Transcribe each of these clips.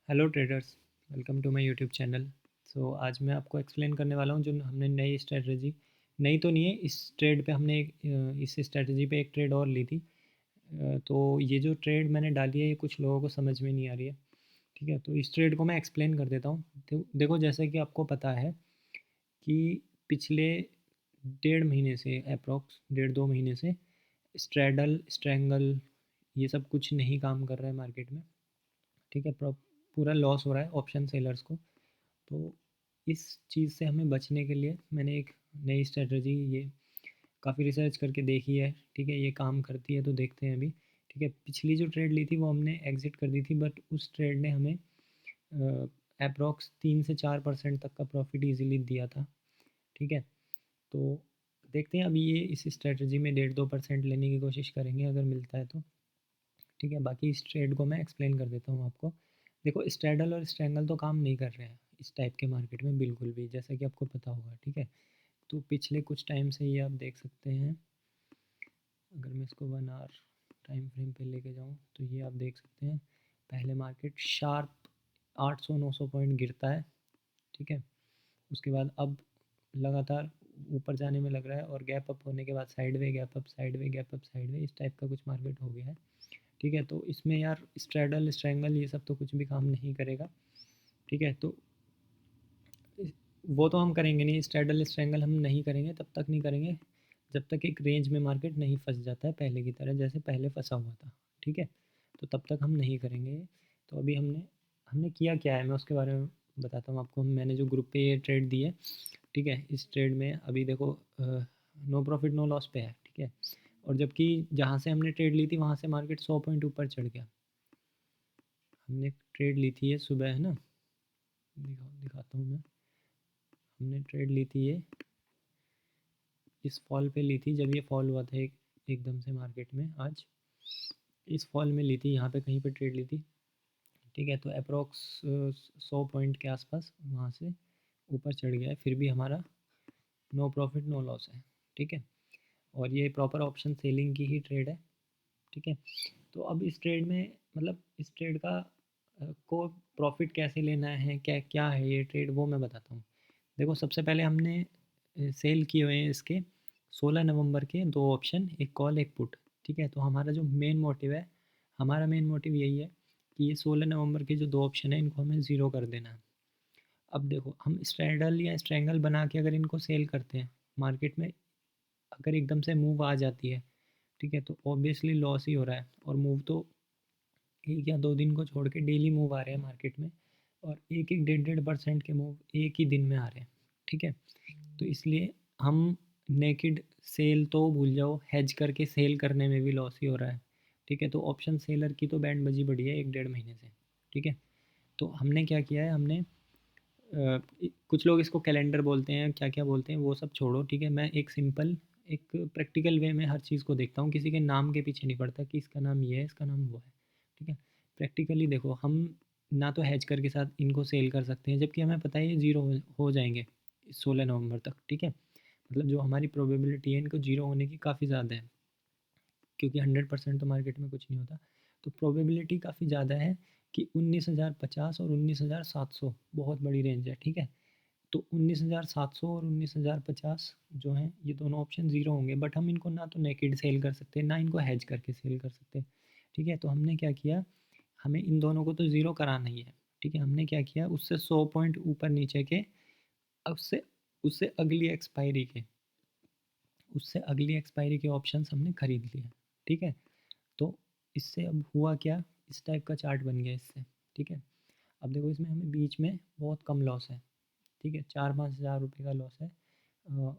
Hello traders, welcome to my YouTube channel. आज मैं आपको एक्सप्लेन करने वाला हूँ जो हमने नई स्ट्रेटजी, नई तो नहीं है, इस ट्रेड पे हमने इस स्ट्रेटजी पे एक ट्रेड और ली थी। तो ये जो ट्रेड मैंने डाली है ये कुछ लोगों को समझ में नहीं आ रही है। ठीक है, तो इस ट्रेड को मैं एक्सप्लेन कर देता हूँ। तो देखो, जैसे कि आपको पता है कि पिछले 1.5 महीने से, अप्रॉक्स 1.5-2 महीने से स्ट्रैडल स्ट्रैंगल ये सब कुछ नहीं काम कर रहा है मार्केट में। ठीक है, पूरा लॉस हो रहा है ऑप्शन सेलर्स को। तो इस चीज़ से हमें बचने के लिए मैंने एक नई स्ट्रेटजी, ये काफ़ी रिसर्च करके देखी है। ठीक है, ये काम करती है तो देखते हैं अभी। ठीक है, पिछली जो ट्रेड ली थी वो हमने एग्जिट कर दी थी, बट उस ट्रेड ने हमें अप्रॉक्स 3 से 4% तक का प्रॉफिट इजीली दिया था। ठीक है, तो देखते हैं अभी ये इस स्ट्रेटजी में 1.5-2% लेने की कोशिश करेंगे अगर मिलता है तो। ठीक है, बाकी इस ट्रेड को मैं एक्सप्लेन कर देता हूँ आपको। देखो, स्ट्रैडल और स्ट्रैंगल तो काम नहीं कर रहे हैं इस टाइप के मार्केट में बिल्कुल भी, जैसा कि आपको पता होगा। ठीक है, तो पिछले कुछ टाइम से ये आप देख सकते हैं। अगर मैं इसको 1 आवर टाइम फ्रेम पे लेके जाऊँ तो ये आप देख सकते हैं, पहले मार्केट शार्प 800-900 पॉइंट गिरता है। ठीक है, उसके बाद अब लगातार ऊपर जाने में लग रहा है, और गैप अप होने के बाद sideway gap up, sideway gap up, sideway, इस टाइप का कुछ मार्केट हो गया है। ठीक है, तो इसमें यार स्ट्रैडल स्ट्रैंगल ये सब तो कुछ भी काम नहीं करेगा। ठीक है, तो वो तो हम करेंगे नहीं, स्ट्रैडल स्ट्रैंगल हम नहीं करेंगे, तब तक नहीं करेंगे जब तक एक रेंज में मार्केट नहीं फंस जाता है पहले की तरह, जैसे पहले फंसा हुआ था। ठीक है, तो तब तक हम नहीं करेंगे। तो अभी हमने हमने किया क्या है, मैं उसके बारे में बताता हूँ आपको। मैंने जो ग्रुप पे ये ट्रेड दी है, ठीक है, इस ट्रेड में अभी देखो नो प्रॉफिट नो लॉस पे है। ठीक है, और जबकि जहाँ से हमने ट्रेड ली थी वहाँ से मार्केट 100 पॉइंट ऊपर चढ़ गया। हमने ट्रेड ली थी ये सुबह, है ना, दिखाता हूँ मैं। हमने ट्रेड ली थी ये इस फॉल पे ली थी, जब ये फॉल हुआ था एकदम से मार्केट में आज, इस फॉल में ली थी, यहाँ पे कहीं पे ट्रेड ली थी। ठीक है, तो अप्रोक्स 100 पॉइंट के आसपास वहाँ से ऊपर चढ़ गया है, फिर भी हमारा नो प्रॉफिट नो लॉस है। ठीक है, और ये प्रॉपर ऑप्शन सेलिंग की ही ट्रेड है। ठीक है, तो अब इस ट्रेड में, मतलब इस ट्रेड का को प्रॉफिट कैसे लेना है, क्या क्या है ये ट्रेड, वो मैं बताता हूँ। देखो, सबसे पहले हमने सेल किए हुए हैं इसके 16 नवंबर के 2 ऑप्शन, एक कॉल एक पुट। ठीक है, तो हमारा जो मेन मोटिव है, हमारा मेन मोटिव यही है कि ये 16 नवंबर के जो 2 ऑप्शन है इनको हमें ज़ीरो कर देना है। अब देखो, हम स्ट्रैडल या स्ट्रैंगल बना के अगर इनको सेल करते हैं मार्केट में, अगर एकदम से मूव आ जाती है, ठीक है, तो ऑब्वियसली लॉस ही हो रहा है। और मूव तो 1 या 2 दिन को छोड़ के डेली मूव आ रहे हैं मार्केट में, और एक एक 1.5-1.5% के मूव एक ही दिन में आ रहे हैं। ठीक है, तो इसलिए हम नेकेड सेल तो भूल जाओ, हेज करके सेल करने में भी लॉस ही हो रहा है। ठीक है, तो ऑप्शन सेलर की तो बैंड बजी पड़ी है 1-1.5 महीने से। ठीक है, तो हमने क्या किया है, हमने कुछ लोग इसको कैलेंडर बोलते हैं, क्या क्या बोलते हैं, वो सब छोड़ो। ठीक है, मैं एक सिंपल, एक प्रैक्टिकल वे में हर चीज़ को देखता हूँ, किसी के नाम के पीछे नहीं पड़ता कि इसका नाम ये है, इसका नाम वो है। ठीक है, प्रैक्टिकली देखो, हम ना तो हैज कर के साथ इनको सेल कर सकते हैं, जबकि हमें पता है ये ज़ीरो हो जाएंगे 16 नवंबर तक। ठीक है, मतलब जो हमारी प्रोबेबिलिटी है इनको ज़ीरो होने की काफ़ी ज़्यादा है, क्योंकि 100% तो मार्केट में कुछ नहीं होता। तो प्रोबेबिलिटी काफ़ी ज़्यादा है कि 19,050 और 19,700 बहुत बड़ी रेंज है। ठीक है, तो 19,700 और 19,050 जो हैं, ये दोनों ऑप्शन ज़ीरो होंगे, बट हम इनको ना तो नेकेड सेल कर सकते, ना इनको हैज करके सेल कर सकते। ठीक है, तो हमने क्या किया, हमें इन दोनों को तो ज़ीरो कराना ही है। ठीक है, हमने क्या किया, उससे 100 पॉइंट ऊपर नीचे के, उससे उससे अगली एक्सपायरी के, ऑप्शंस हमने खरीद लिए। ठीक है, तो इससे अब हुआ क्या, इस टाइप का चार्ट बन गया इससे। ठीक है, अब देखो, इसमें हमें बीच में बहुत कम लॉस है। ठीक है, 4-5 हज़ार रुपये का लॉस है,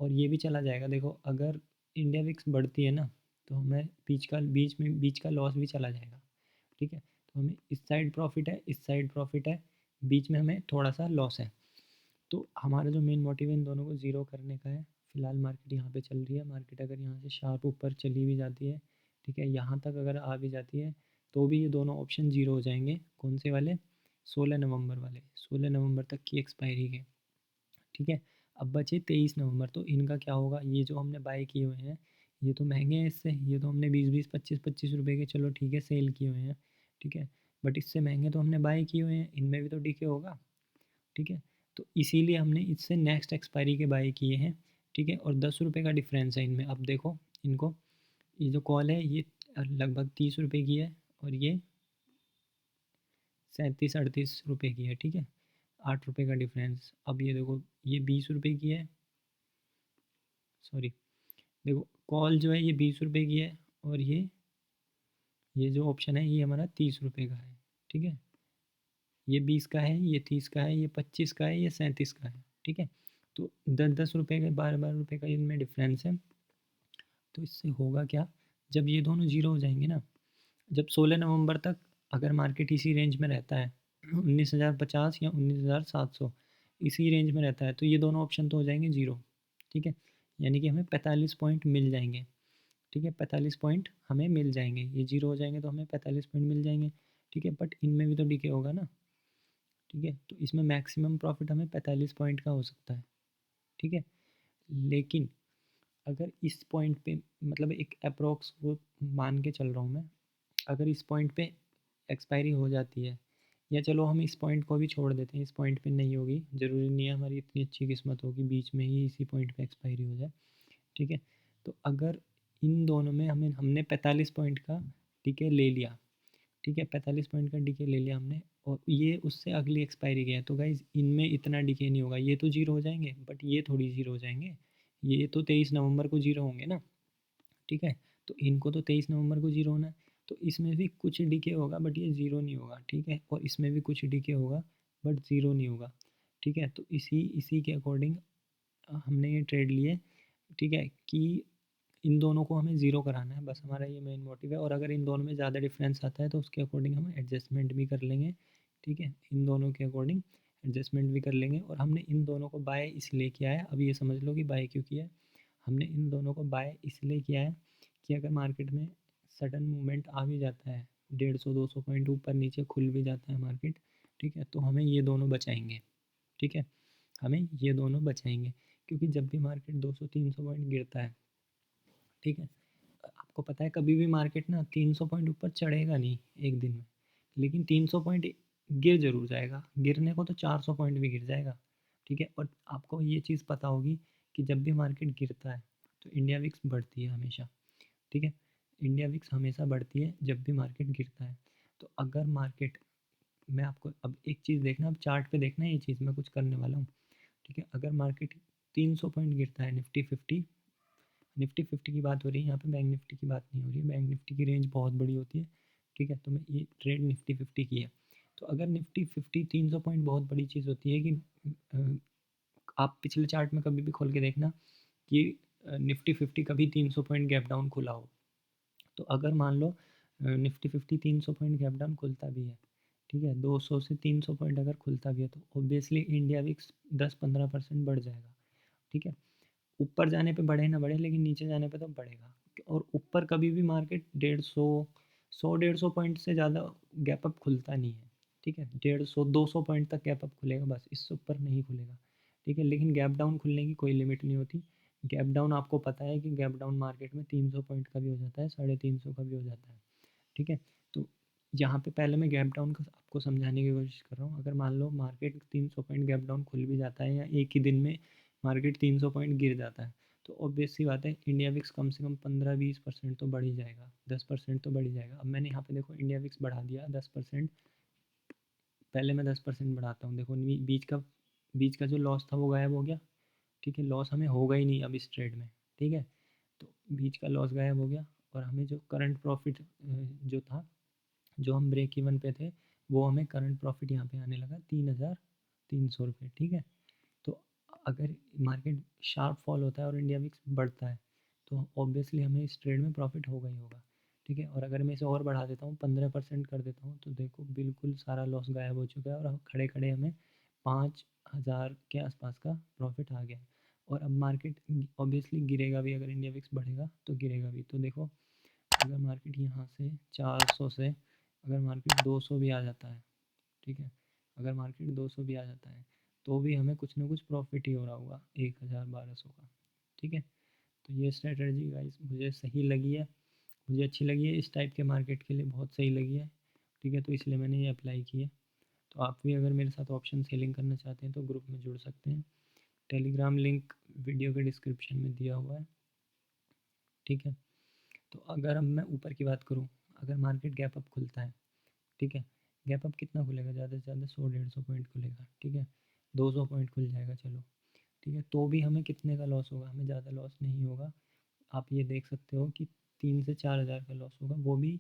और ये भी चला जाएगा। देखो, अगर इंडिया विक्स बढ़ती है ना, तो हमें बीच का लॉस भी चला जाएगा। ठीक है, तो हमें इस साइड प्रॉफिट है, इस साइड प्रॉफिट है, बीच में हमें थोड़ा सा लॉस है। तो हमारा जो मेन मोटिव है इन दोनों को ज़ीरो करने का है। फिलहाल मार्केट यहाँ पे चल रही है, मार्केट अगर यहाँ से शार्प ऊपर चली भी जाती है, ठीक है, यहाँ तक अगर आ भी जाती है, तो भी ये दोनों ऑप्शन ज़ीरो हो जाएंगे। कौन से वाले, 16 नवंबर वाले, 16 नवंबर तक की एक्सपायरी के। ठीक है, अब बचे 23 नवंबर, तो इनका क्या होगा, ये जो हमने बाय किए हुए हैं ये तो महंगे हैं इससे, ये तो हमने 20-20 25-25 रुपये के, चलो ठीक है, सेल किए हुए हैं। ठीक है, बट इससे महंगे तो हमने बाय किए हुए हैं, इनमें भी तो डीके होगा, ठीक है। तो इसीलिए हमने इससे नेक्स्ट एक्सपायरी के बाय किए हैं, ठीक है। और 10 रुपये का डिफरेंस है इनमें। अब देखो इनको, ये जो कॉल है ये लगभग 30 रुपये की है और ये 37-38 रुपये की है, ठीक है। 8 रुपये का डिफरेंस। अब ये देखो ये 20 रुपये की है, सॉरी, देखो कॉल जो है ये 20 रुपये की है और ये जो ऑप्शन है ये हमारा 30 रुपये का है, ठीक है। ये 20 का है, ये 30 का है, ये 25 का है, ये 37 का है, ठीक है। तो 10-10 रुपये का, 12-12 रुपये का इनमें डिफरेंस है। तो इससे होगा क्या, जब ये दोनों ज़ीरो हो जाएंगे ना, जब 16 नवंबर तक अगर मार्केट इसी रेंज में रहता है 19,050 या 19,700 इसी रेंज में रहता है, तो ये दोनों ऑप्शन तो हो जाएंगे ज़ीरो, ठीक है। यानी कि हमें 45 पॉइंट मिल जाएंगे, ठीक है। 45 पॉइंट हमें मिल जाएंगे, ये ज़ीरो हो जाएंगे तो हमें 45 पॉइंट मिल जाएंगे, ठीक है। बट इनमें भी तो डीके होगा ना, ठीक है। तो इसमें मैक्सिमम प्रॉफिट हमें 45 पॉइंट का हो सकता है, ठीक है। लेकिन अगर इस पॉइंट पे, मतलब एक अप्रोक्स वो मान के चल रहा हूँ मैं, अगर इस पॉइंट पे एक्सपायरी हो जाती है, या चलो हम इस पॉइंट को भी छोड़ देते हैं, इस पॉइंट पे नहीं होगी, ज़रूरी नहीं है हमारी इतनी अच्छी किस्मत होगी बीच में ही इसी पॉइंट पे एक्सपायरी हो जाए, ठीक है। तो अगर इन दोनों में हमने 45 पॉइंट का टिके ले लिया, ठीक है, 45 पॉइंट का डीके ले लिया हमने, और ये उससे अगली एक्सपायरी गया, तो गाइज इनमें इतना डीके नहीं होगा, ये तो जीरो हो जाएंगे बट ये थोड़ी जीरो हो जाएंगे, ये तो 23 नवंबर को जीरो होंगे ना, ठीक है। तो इनको तो 23 नवंबर को जीरो होना है, तो इसमें भी कुछ डीके होगा बट ये ज़ीरो नहीं होगा, ठीक है। और इसमें भी कुछ डीके होगा बट ज़ीरो नहीं होगा, ठीक है। तो इसी इसी के अकॉर्डिंग हमने ये ट्रेड लिए, ठीक है, कि इन दोनों को हमें ज़ीरो कराना है, बस हमारा ये मेन मोटिव है। और अगर इन दोनों में ज़्यादा डिफरेंस आता है तो उसके अकॉर्डिंग हम एडजस्टमेंट भी कर लेंगे, ठीक है। इन दोनों के अकॉर्डिंग एडजस्टमेंट भी कर लेंगे। और हमने इन दोनों को बाय इसलिए किया है, अब ये समझ लो कि बाय क्यों किया है। हमने इन दोनों को बाय इसलिए किया है कि अगर मार्केट में सडन मूवमेंट आ भी जाता है, 150-200 पॉइंट ऊपर नीचे खुल भी जाता है मार्केट, ठीक है, तो हमें ये दोनों बचाएंगे, ठीक है, हमें ये दोनों बचाएंगे। क्योंकि जब भी मार्केट 200-300 पॉइंट गिरता है, ठीक है, आपको पता है कभी भी मार्केट ना 300 पॉइंट ऊपर चढ़ेगा नहीं एक दिन में, लेकिन 300 पॉइंट गिर ज़रूर जाएगा, गिरने को तो 400 पॉइंट भी गिर जाएगा, ठीक है। और आपको ये चीज़ पता होगी कि जब भी मार्केट गिरता है तो इंडिया विक्स बढ़ती है हमेशा, ठीक है। इंडिया विक्स हमेशा बढ़ती है जब भी मार्केट गिरता है। तो अगर मार्केट, मैं आपको अब एक चीज़ देखना, अब चार्ट पे देखना है ये चीज़ मैं कुछ करने वाला हूँ, ठीक है। अगर मार्केट 300 पॉइंट गिरता है, निफ्टी 50 की बात हो रही है यहाँ पे, बैंक निफ्टी की बात नहीं हो रही है, बैंक निफ्टी की रेंज बहुत बड़ी होती है, ठीक है। तो मैं ये ट्रेड निफ्टी 50 की है। तो अगर निफ्टी 50 300 पॉइंट बहुत बड़ी चीज़ होती है कि आप पिछले चार्ट में कभी भी खोल के देखना कि निफ्टी 50 कभी 300 पॉइंट गैप डाउन खुला हो। तो अगर मान लो निफ्टी 50 300 पॉइंट गैप डाउन खुलता भी है, ठीक है, 200 से 300 पॉइंट अगर खुलता भी है, तो ऑब्वियसली इंडिया विक्स 10-15% बढ़ जाएगा, ठीक है। ऊपर जाने पे बढ़े ना बढ़े, लेकिन नीचे जाने पे तो बढ़ेगा। और ऊपर कभी भी मार्केट 150 पॉइंट से ज़्यादा गैप अप खुलता नहीं है, ठीक है। 150-200 पॉइंट तक गैप अप खुलेगा, बस इससे ऊपर नहीं खुलेगा, ठीक है। लेकिन गैप डाउन खुलने की कोई लिमिट नहीं होती। गैप डाउन आपको पता है कि गैप डाउन मार्केट में 300 पॉइंट का भी हो जाता है, 350 का भी हो जाता है, ठीक है। तो यहाँ पे पहले मैं गैप डाउन का आपको समझाने की कोशिश कर रहा हूँ। अगर मान लो मार्केट 300 पॉइंट गैप डाउन खुल भी जाता है, या एक ही दिन में मार्केट 300 पॉइंट गिर जाता है, तो ऑब्वियस सी बात है इंडिया विक्स कम से कम 15-20% तो बढ़ ही जाएगा, 10% तो बढ़ ही जाएगा। अब मैंने यहाँ पे देखो इंडिया विक्स बढ़ा दिया 10%, पहले मैं 10% बढ़ाता हूँ, देखो बीच का जो लॉस था वो गायब हो गया, ठीक है। लॉस हमें होगा ही नहीं अब इस ट्रेड में, ठीक है। तो बीच का लॉस गायब हो गया, और हमें जो करंट प्रॉफिट जो था, जो हम ब्रेक इवन पे थे, वो हमें करंट प्रॉफिट यहाँ पे आने लगा 3,300 रुपये, ठीक है। तो अगर मार्केट शार्प फॉल होता है और इंडिया विक्स बढ़ता है, तो ऑब्वियसली हमें इस ट्रेड में प्रॉफिट होगा ही होगा, ठीक है। और अगर मैं इसे और बढ़ा देता हूँ, 15% कर देता हूँ, तो देखो बिल्कुल सारा लॉस गायब हो चुका है, और हम खड़े खड़े हमें 5,000 के आसपास का प्रॉफिट आ गया है। और अब मार्केट ऑब्वियसली गिरेगा भी, अगर इंडिया विक्स बढ़ेगा तो गिरेगा भी। तो देखो अगर मार्केट यहाँ से 400 से अगर मार्केट 200 भी आ जाता है, ठीक है, अगर मार्केट 200 भी आ जाता है, तो भी हमें कुछ ना कुछ प्रॉफिट ही हो रहा होगा 1,000-1,200 का, ठीक है। तो ये स्ट्रेटजी गाइस मुझे सही लगी है, मुझे अच्छी लगी है, इस टाइप के मार्केट के लिए बहुत सही लगी है। ठीक है, तो इसलिए मैंने ये अप्लाई किया। तो आप भी अगर मेरे साथ ऑप्शन सेलिंग करना चाहते हैं तो ग्रुप में जुड़ सकते हैं। टेलीग्राम लिंक वीडियो के डिस्क्रिप्शन में दिया हुआ है, ठीक है। तो अगर अब मैं ऊपर की बात करूँ, अगर मार्केट गैप अप खुलता है, ठीक है, गैप अप कितना खुलेगा, ज़्यादा से ज़्यादा 100-150 पॉइंट खुलेगा, ठीक है, 200 पॉइंट खुल जाएगा चलो, ठीक है, तो भी हमें कितने का लॉस होगा, हमें ज़्यादा लॉस नहीं होगा। आप ये देख सकते हो कि 3 से 4 हज़ार का लॉस होगा, वो भी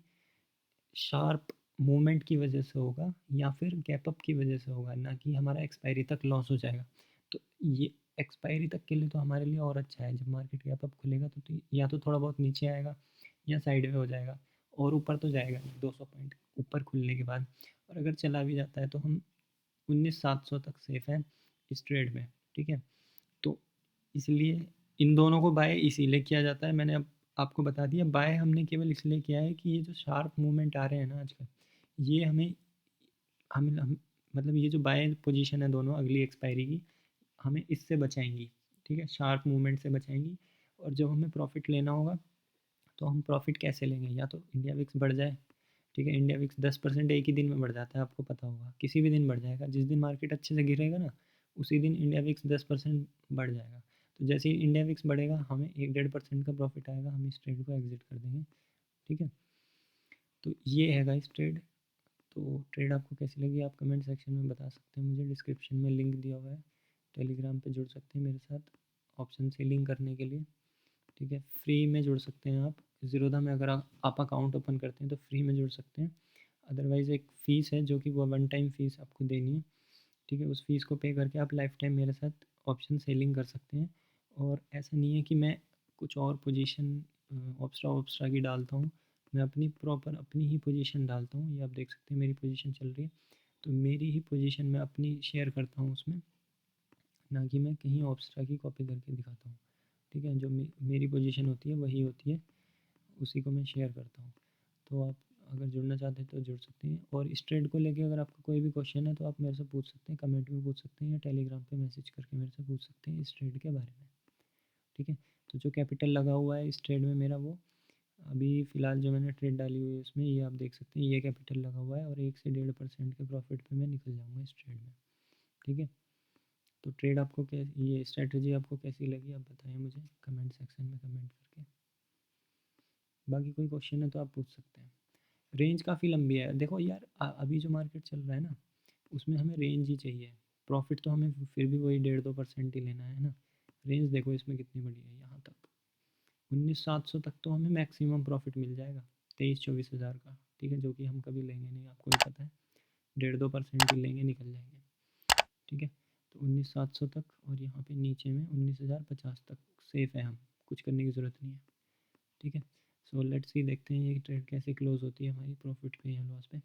शार्प मूवमेंट की वजह से होगा या फिर गैप अप की वजह से होगा, ना कि हमारा एक्सपायरी तक लॉस हो जाएगा। तो ये एक्सपायरी तक के लिए तो हमारे लिए और अच्छा है, जब मार्केट गैप अप खुलेगा तो या तो थोड़ा बहुत नीचे आएगा या साइड में हो जाएगा, और ऊपर तो जाएगा नहीं 200 पॉइंट ऊपर खुलने के बाद। और अगर चला भी जाता है तो हम 19,700 तक सेफ हैं इस ट्रेड में, ठीक है। तो इसलिए इन दोनों को बाय इसीलिए किया जाता है, मैंने अब आपको बता दिया। बाय हमने केवल इसलिए किया है कि ये जो शार्प मूवमेंट आ रहे हैं ना आजकल, ये हमें हम मतलब ये जो बाय पोजीशन है दोनों अगली एक्सपायरी की, हमें इससे बचाएंगी, ठीक है, शार्प मूवमेंट से बचाएंगी। और जब हमें प्रॉफिट लेना होगा तो हम प्रॉफिट कैसे लेंगे, या तो इंडिया विक्स बढ़ जाए, ठीक है, इंडिया विक्स 10% एक ही दिन में बढ़ जाता है, आपको पता होगा, किसी भी दिन बढ़ जाएगा, जिस दिन मार्केट अच्छे से गिरेगा ना उसी दिन इंडिया विक्स 10% बढ़ जाएगा। तो जैसे ही इंडिया विक्स बढ़ेगा हमें 1-1.5% का प्रॉफिट आएगा, हम इस ट्रेड को एग्जिट कर देंगे, ठीक है। तो ये है गाइस ट्रेड। तो ट्रेड आपको कैसी लगी आप कमेंट सेक्शन में बता सकते हैं मुझे, डिस्क्रिप्शन में लिंक दिया हुआ है, टेलीग्राम पे जुड़ सकते हैं मेरे साथ ऑप्शन सेलिंग करने के लिए, ठीक है, फ्री में जुड़ सकते हैं आप। ज़ीरोधा में अगर आप अकाउंट ओपन करते हैं तो फ्री में जुड़ सकते हैं। अदरवाइज़ एक फ़ीस है जो कि वो वन टाइम फ़ीस आपको देनी है, ठीक है, उस फीस को पे करके आप लाइफ टाइम मेरे साथ ऑप्शन सेलिंग कर सकते हैं। और ऐसा नहीं है कि मैं कुछ और पोजीशन ऑप्स्ट्रा ऑप्स्ट्रा की डालता हूँ, मैं अपनी प्रॉपर अपनी ही पोजीशन डालता हूँ। ये आप देख सकते हैं मेरी पोजीशन चल रही है, तो मेरी ही पोजीशन मैं अपनी शेयर करता हूँ उसमें, ना कि मैं कहीं ऑप्स्ट्रा की कॉपी करके दिखाता हूँ, ठीक है। जो मेरी पोजीशन होती है वही होती है, उसी को मैं शेयर करता हूँ। तो आप अगर जुड़ना चाहते हैं तो जुड़ सकते हैं। और इस ट्रेड को लेके अगर आपका कोई भी क्वेश्चन है तो आप मेरे से पूछ सकते हैं, कमेंट में पूछ सकते हैं या टेलीग्राम पे मैसेज करके मेरे से पूछ सकते हैं इस ट्रेड के बारे में, ठीक है। तो जो कैपिटल लगा हुआ है इस ट्रेड में मेरा, वो अभी फ़िलहाल जो मैंने ट्रेड डाली हुई है उसमें, ये आप देख सकते हैं ये कैपिटल लगा हुआ है, और 1 से 1.5% के प्रॉफिट पे मैं निकल जाऊँगा इस ट्रेड में, ठीक है। तो ट्रेड आपको ये स्ट्रेटजी आपको कैसी लगी आप बताएं मुझे कमेंट सेक्शन में कमेंट करके। बाकी कोई क्वेश्चन है तो आप पूछ सकते हैं। रेंज काफ़ी लंबी है, देखो यार अभी जो मार्केट चल रहा है ना उसमें हमें रेंज ही चाहिए, प्रॉफिट तो हमें फिर भी वही 1.5-2% ही लेना है ना। रेंज देखो इसमें कितनी बड़ी है, यहाँ तक 19,700 तक तो हमें मैक्सिमम प्रॉफिट मिल जाएगा, 23-24 हज़ार का, ठीक है, जो कि हम कभी लेंगे नहीं, आपको भी पता है, 1.5-2% ही लेंगे निकल जाएंगे, ठीक है। तो 19,700 तक, और यहाँ पे नीचे में 19,050 तक सेफ़ है, हम कुछ करने की ज़रूरत नहीं है, ठीक है। सो लेट्स सी, देखते हैं ये ट्रेड कैसे क्लोज होती है हमारी, प्रॉफिट पे या लॉस पे।